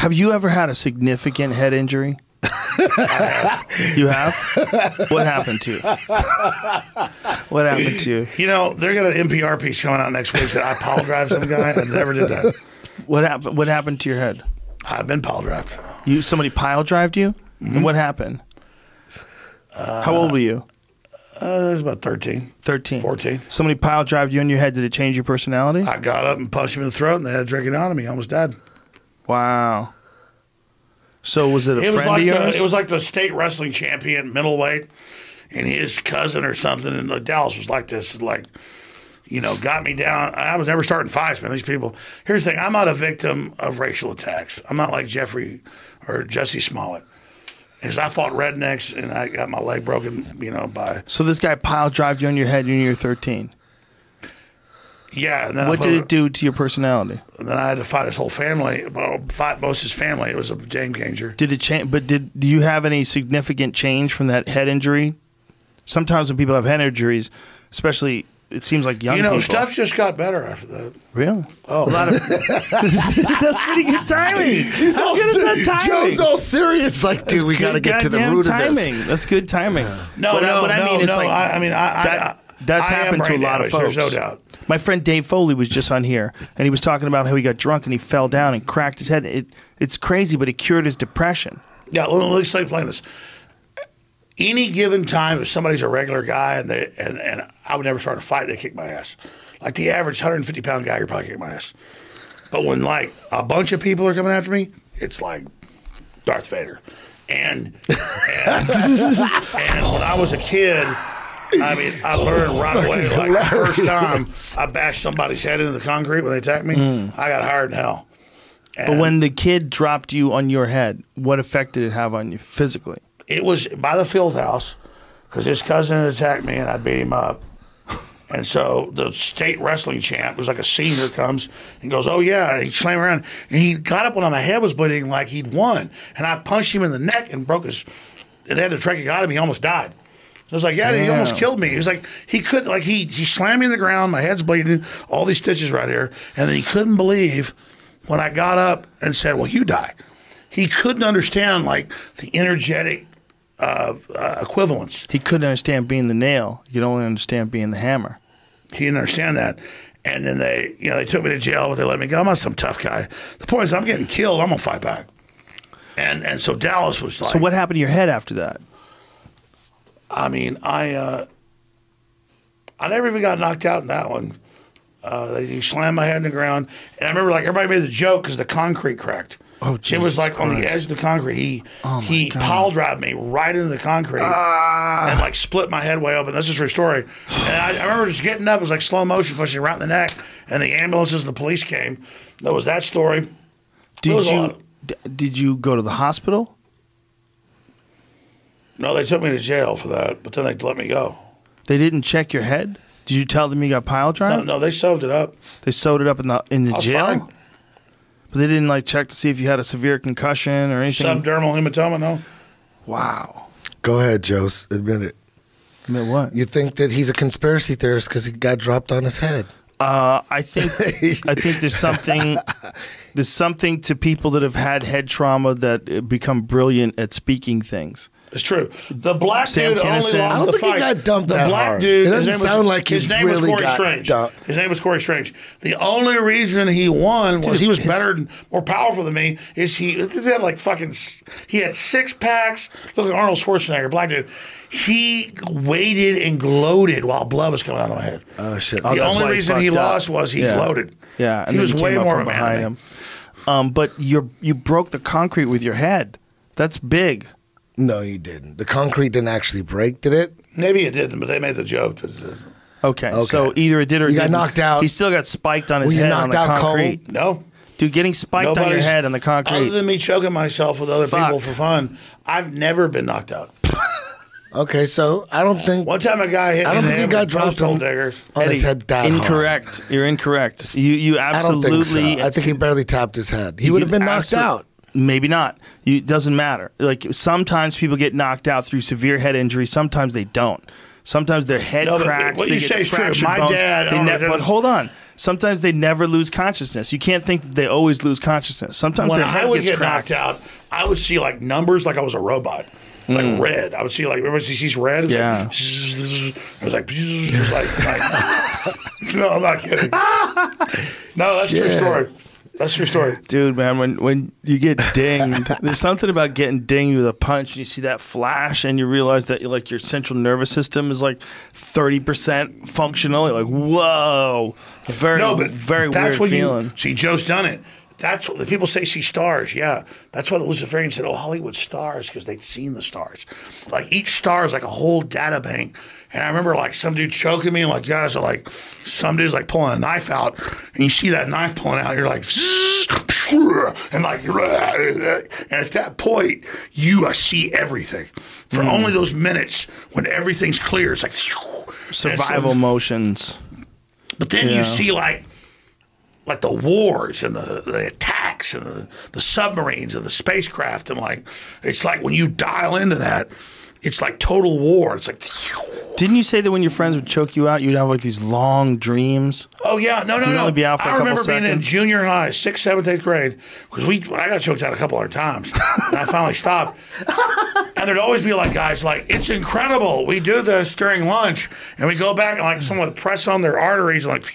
Have you ever had a significant head injury? You have? What happened to you? What happened to you? You know, they're got an NPR piece coming out next week that I pile drive some guy. I never did that. What happened? What happened to your head? I've been pile drived. Somebody pile drived you? And what happened? How old were you? I was about 13. 13. 14. Somebody pile drived you in your head. Did it change your personality? I got up and punched him in the throat, and they had a tracheotomy. I almost died. Wow. So was it a friend like of yours? It was like the state wrestling champion, middleweight, and his cousin or something. And Dallas was like this, like, you know, got me down. I was never starting fights, man. These people. Here's the thing: I'm not a victim of racial attacks. I'm not like Jeffrey or Jesse Smollett. Because I fought rednecks and I got my leg broken, you know, by. So this guy pile drived you on your head when you were 13. Yeah, and then what did it do to your personality? And then I had to fight his whole family. Well, fight most of his family. It was a game changer. Did it change? But do you have any significant change from that head injury? Sometimes when people have head injuries, especially, it seems like young people. Stuff just got better after that. Really? Oh, a lot of. That's pretty good timing. He's all Joe's all serious. Like, dude, we got to get to the root of this. That's good timing. No, That's happened to a lot of folks. There's no doubt. My friend Dave Foley was just on here, and he was talking about how he got drunk and he fell down and cracked his head. It's crazy, but it cured his depression. Yeah, let me explain this. Any given time, if somebody's a regular guy and I would never start a fight, they kick my ass. Like the average 150-pound guy, you're probably kicking my ass. But when like a bunch of people are coming after me, it's like Darth Vader. And when I was a kid, I mean, I learned right away. Like the first time I bashed somebody's head into the concrete when they attacked me, I got higher than hell. But when the kid dropped you on your head, what effect did it have on you physically? It was by the field house because his cousin had attacked me and I beat him up. And so the state wrestling champ, was like a senior, comes and goes, "Oh yeah," and he slammed around and he got up when my head was bleeding like he'd won, and I punched him in the neck and broke his. And they had a tracheotomy. He almost died. I was like, "Yeah, he almost killed me." He was like, he couldn't, like he slammed me in the ground. My head's bleeding, all these stitches right here, and then he couldn't believe when I got up and said, "Well, you die." He couldn't understand like the energetic equivalence. He couldn't understand being the nail. You could only understand being the hammer. He didn't understand that. And then they took me to jail, but they let me go. I'm not some tough guy. The point is, I'm getting killed. I'm gonna fight back. And so Dallas was like. So what happened to your head after that? I mean, I never even got knocked out in that one. He slammed my head in the ground, and I remember like everybody made the joke because the concrete cracked. Oh, Jesus it was like Christ. on the edge of the concrete. He pile drive me right into the concrete and like split my head way open. This is her story. And I remember just getting up. It was like slow motion, pushing right in the neck. And the ambulances and the police came. That was that story. Did you go to the hospital? No, they took me to jail for that, but then they let me go. They didn't check your head? Did you tell them you got pile drive? No, they sewed it up. They sewed it up in the jail? Fine. But they didn't like check to see if you had a severe concussion or anything? Subdermal hematoma, no. Wow. Go ahead, Joe. Admit it. Admit what? You think that he's a conspiracy theorist because he got dropped on his head? I think there's something to people that have had head trauma that become brilliant at speaking things. It's true. The black Sam dude only Kinison. lost I don't the think fight. he got dumped the that black hard. dude. It doesn't sound like he his name was really Corey got Strange. dumped. His name was Corey Strange. The only reason he won was he was better and more powerful than me. He had like fucking. He had 6 packs. Look at Arnold Schwarzenegger, black dude. He waited and gloated while blood was coming out of my head. Oh shit! The only reason he lost was he gloated. Yeah, and he was you way came up more from behind him. But you broke the concrete with your head. That's big. No, you didn't. The concrete didn't actually break, did it? Maybe it didn't, but they made the joke. Okay, so either it did or it you got didn't. knocked out. He still got spiked on his head on the concrete. Cold? No. Dude, getting spiked on your head on the concrete. Other than me choking myself with other people for fun, I've never been knocked out. Okay, so I don't think. One time a guy hit me. I don't think he got dropped on his head that Incorrect. hard. You're incorrect. You absolutely. I don't think so. I think he barely tapped his head. He would have been knocked out. Maybe not. It doesn't matter. Like sometimes people get knocked out through severe head injury. Sometimes they don't. Sometimes their head cracks. What they you get say is true. fractured My bones. dad. But hold on. sometimes they never lose consciousness. You can't think that they always lose consciousness. Sometimes when their head I would gets get cracked. knocked out, I would see like numbers like I was a robot. Like red. I would see like everybody sees red. It was like, it was like no, I'm not kidding. No, that's true story. That's your story. Dude, man, when you get dinged, there's something about getting dinged with a punch and you see that flash and you realize that like your central nervous system is like 30% functional. You're like, whoa. Very weird feeling. See, Joe's done it. That's what the people say, see stars. Yeah. That's why the Luciferians said, oh, Hollywood stars, because they'd seen the stars. Like each star is like a whole data bank. And I remember like some dude choking me and like guys are like, some dude's like pulling a knife out and you see that knife pulling out, you're like, and like, and at that point, you see everything. For only those minutes when everything's clear, it's like, survival motions. But then you see like the wars and the attacks and the submarines and the spacecraft. And like, it's like when you dial into that, it's like total war. It's like, didn't you say that when your friends would choke you out, you'd have like these long dreams? Oh yeah, no. Only be out for I a couple remember being in seconds? junior high, 6th, 7th, 8th grade, because I got choked out a couple other times, and I finally stopped. And there'd always be like guys like, it's incredible. We do this during lunch, and we go back and like someone would press on their arteries, and like,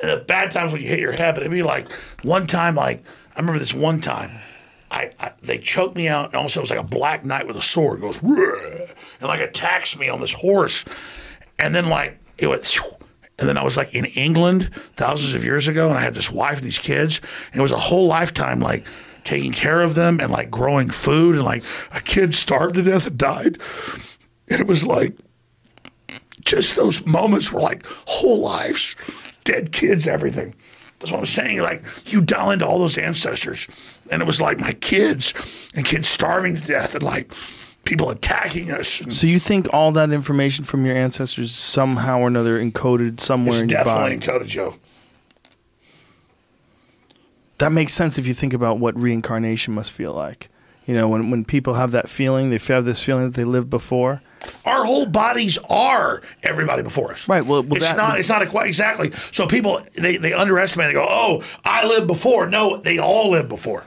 and the bad times when you hit your head. But it'd be like one time, like I remember this one time. They choked me out, and also it was like a black knight with a sword goes, and like attacks me on this horse, and then like it went, and then I was like in England thousands of years ago, and I had this wife and these kids, and it was a whole lifetime like taking care of them and like growing food, and like a kid starved to death and died, and it was like just those moments were like whole lives, dead kids, everything. That's what I'm saying. Like you dial into all those ancestors. And it was like my kids and kids starving to death and like people attacking us. So you think all that information from your ancestors somehow or another encoded somewhere in your body? It's definitely encoded, Joe. That makes sense if you think about what reincarnation must feel like. You know, when people have that feeling, they have this feeling that they lived before. Our whole bodies are everybody before us. Right. Well, it's not quite exactly. So people, they underestimate. They go, oh, I lived before. No, they all lived before.